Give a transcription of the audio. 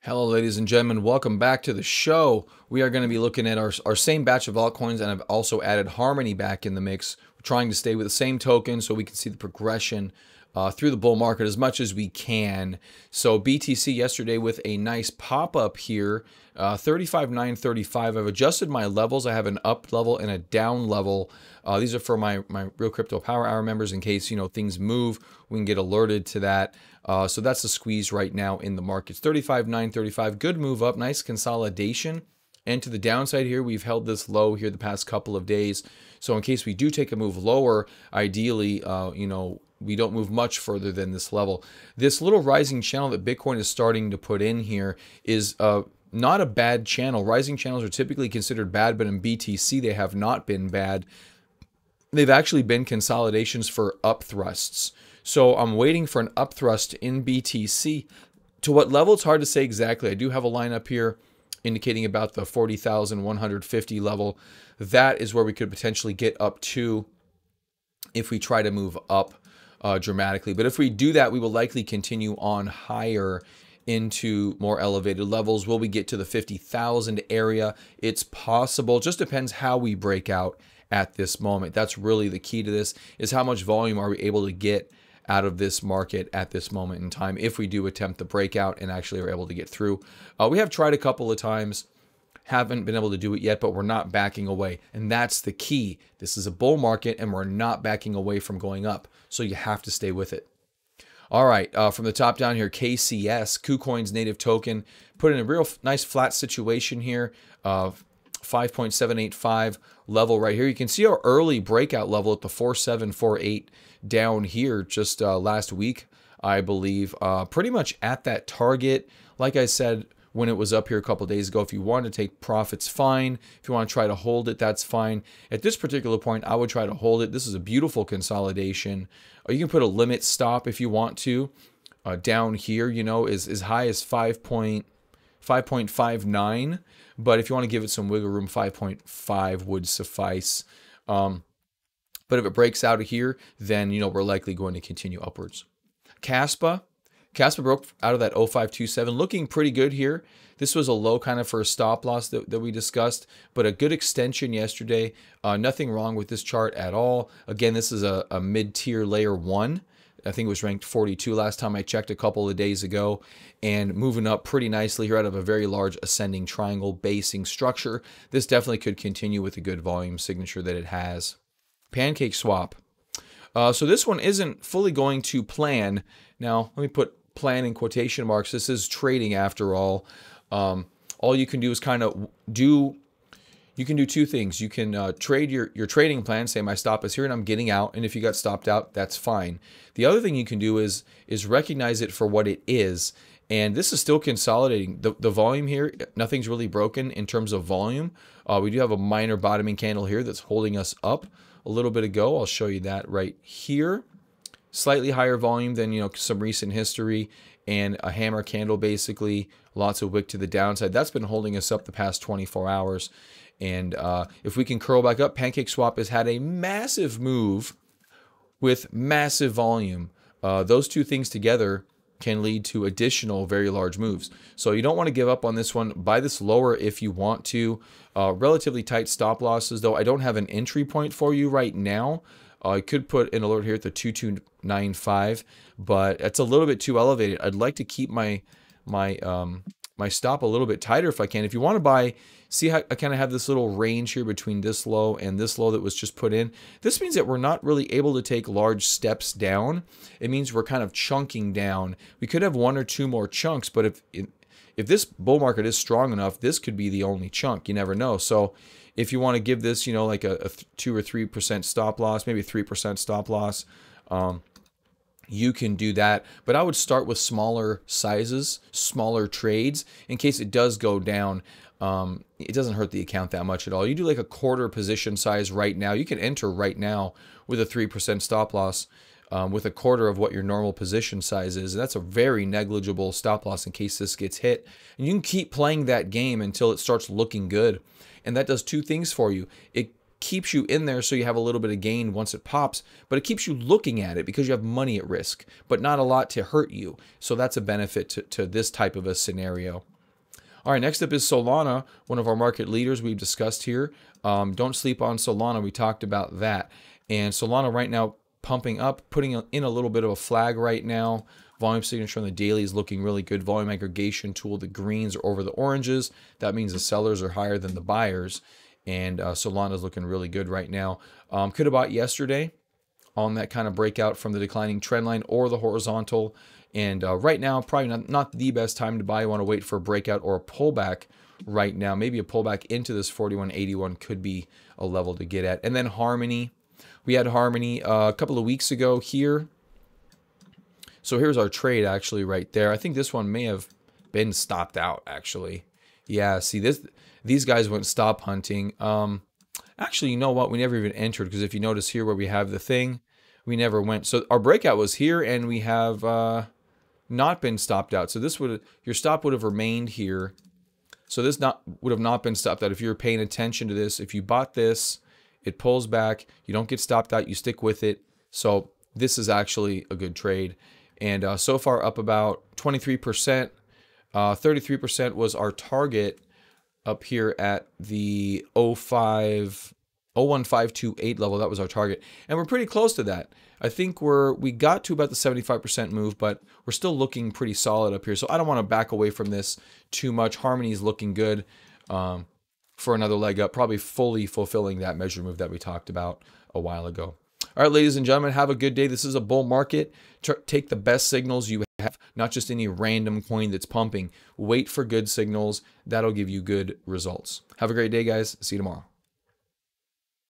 Hello, ladies and gentlemen. Welcome back to the show. We are going to be looking at our same batch of altcoins, and I've also added Harmony back in the mix. We're trying to stay with the same token so we can see the progression through the bull market as much as we can. So BTC yesterday with a nice pop-up here, 35,935. I've adjusted my levels. I have an up level and a down level. These are for my Real Crypto Power Hour members in case, things move. We can get alerted to that. So that's the squeeze right now in the markets. 35,935, good move up, nice consolidation. And to the downside here, we've held this low here the past couple of days. So in case we do take a move lower, ideally, we don't move much further than this level. This little rising channel that Bitcoin is starting to put in here is not a bad channel. Rising channels are typically considered bad, but in BTC, they have not been bad. They've actually been consolidations for up thrusts. So I'm waiting for an up thrust in BTC. To what level, it's hard to say exactly. I do have a line up here indicating about the 40,150 level. That is where we could potentially get up to if we try to move up dramatically. But if we do that, we will likely continue on higher into more elevated levels. Will we get to the 50,000 area? It's possible. Just depends how we break out at this moment. That's really the key to this, is how much volume are we able to get out of this market at this moment in time if we do attempt the breakout and actually are able to get through. We have tried a couple of times, haven't been able to do it yet, but we're not backing away. And that's the key. This is a bull market and we're not backing away from going up. So you have to stay with it. All right, from the top down here, KCS, Kucoin's native token, put in a real nice flat situation here. 5.785 level right here. You can see our early breakout level at the 4748 down here just last week, I believe. Pretty much at that target. Like I said, when it was up here a couple of days ago, if you want to take profits, fine. If you want to try to hold it, that's fine. At this particular point, I would try to hold it. This is a beautiful consolidation. You can put a limit stop if you want to. Down here, is as high as 5.59. But if you want to give it some wiggle room, 5.5 would suffice. But if it breaks out of here, then, we're likely going to continue upwards. Kaspa broke out of that 0527, looking pretty good here. This was a low kind of for a stop loss that we discussed, but a good extension yesterday. Nothing wrong with this chart at all. Again, this is a mid-tier layer 1. I think it was ranked 42 last time I checked a couple of days ago, and moving up pretty nicely here out of a very large ascending triangle basing structure. This definitely could continue with a good volume signature that it has. Pancakeswap. So this one isn't fully going to plan. Now, let me put plan in quotation marks. This is trading after all. All you can do is kind of you can do two things. You can trade your trading plan, say my stop is here and I'm getting out, and if you got stopped out, that's fine. The other thing you can do is recognize it for what it is, and this is still consolidating. The volume here, nothing's really broken in terms of volume. We do have a minor bottoming candle here that's holding us up a little bit ago. I'll show you that right here. Slightly higher volume than some recent history, and a hammer candle basically, lots of wick to the downside. That's been holding us up the past 24 hours. And if we can curl back up, Pancakeswap has had a massive move with massive volume. Those two things together can lead to additional very large moves. So you don't want to give up on this one. Buy this lower if you want to. Relatively tight stop losses, though. I don't have an entry point for you right now. I could put an alert here at the 2295, but it's a little bit too elevated. I'd like to keep my stop a little bit tighter if I can. If you want to buy, see how I kind of have this little range here between this low and this low that was just put in. This means that we're not really able to take large steps down. It means we're kind of chunking down. We could have one or two more chunks, but if this bull market is strong enough, this could be the only chunk. You never know. So if you want to give this, like a 2 or 3% stop loss, maybe 3% stop loss, you can do that. But I would start with smaller sizes, smaller trades in case it does go down. It doesn't hurt the account that much at all. You do like a quarter position size right now. You can enter right now with a 3% stop loss with a quarter of what your normal position size is. And that's a very negligible stop loss in case this gets hit. And you can keep playing that game until it starts looking good. And that does two things for you. It keeps you in there so you have a little bit of gain once it pops, but it keeps you looking at it because you have money at risk, but not a lot to hurt you. So that's a benefit to this type of a scenario. All right, next up is Solana, one of our market leaders we've discussed here. Don't sleep on Solana. We talked about that. And Solana right now pumping up, putting in a little bit of a flag right now. Volume signature on the daily is looking really good. Volume aggregation tool, the greens are over the oranges. That means the sellers are higher than the buyers. And Solana is looking really good right now. Could have bought yesterday on that kind of breakout from the declining trend line or the horizontal. And right now, probably not the best time to buy. You want to wait for a breakout or a pullback right now. Maybe a pullback into this 41.81 could be a level to get at. And then Harmony. We had Harmony a couple of weeks ago here. So here's our trade actually right there. I think this one may have been stopped out actually. Yeah, see these guys went stop hunting. Actually, you know what? We never even entered, because if you notice here where we have the thing, we never went. So our breakout was here, and we have not been stopped out. So this your stop would have remained here. So this would have not been stopped out if you were paying attention to this. If you bought this, it pulls back. You don't get stopped out. You stick with it. So this is actually a good trade. And so far up about 23%. 33% was our target up here at the 0.1528 level. That was our target. And we're pretty close to that. I think we got to about the 75% move, but we're still looking pretty solid up here. So I don't want to back away from this too much. Harmony is looking good for another leg up, probably fully fulfilling that measure move that we talked about a while ago. All right, ladies and gentlemen, have a good day. This is a bull market. Take the best signals you have, not just any random coin that's pumping. Wait for good signals. That'll give you good results. Have a great day, guys. See you tomorrow.